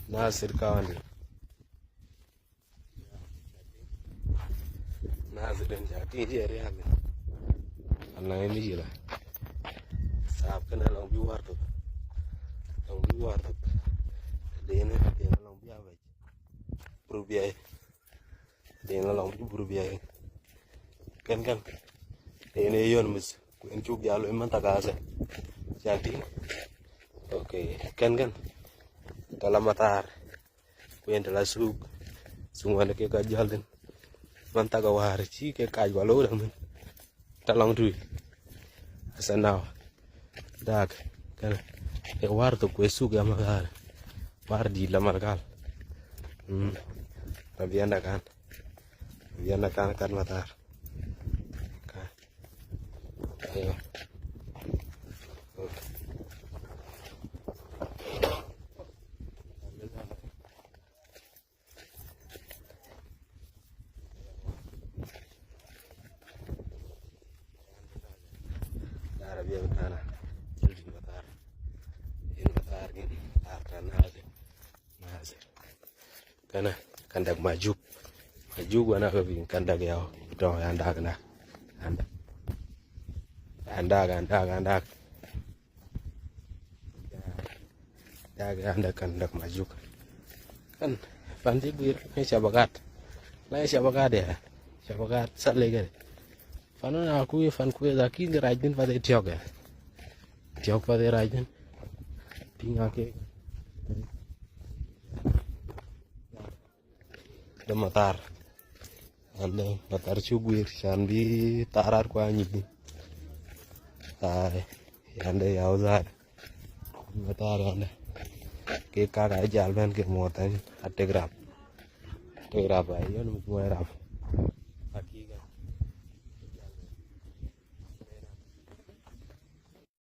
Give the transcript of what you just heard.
Nasir kawan ni. Nasir dan jati je hari ni. Anak ini je lah. Sahab kena long biwar tu. Long biwar tu. Dia long biar baik. Berubiai. Dia long berubiai. Kan. Dia yon mus. Kuin cuk jalo iman takasa. Jadi. Oke. Kan. Dalam matar. Kuin dalam suk. Semua nak ke jalan. Manta gawar ci ke kaj walo dah men. Talong duit. Asa now. Dak kan e war to kue suk ya magar. War di la margal. Rabianda kan matar. Kan. Ayo. Biar kana jadi matar ini matar ini akan nazir kana kandak maju gua nak kebin kandak ya dong anda kandak maju kan panti bir siapa kat ya siapa kat sale kan Fano na aku fan kue zaki ni rajin pada tiok ya. Tiok pada rajin. Tinggal ke. Ada matar. Anda matar cubuir sambil tarar ku anjing. Tai. Anda ya uzar. Matar anda. Ke kakak jalan ke motor ate grab. Ayo nunggu grab. Lagi kan.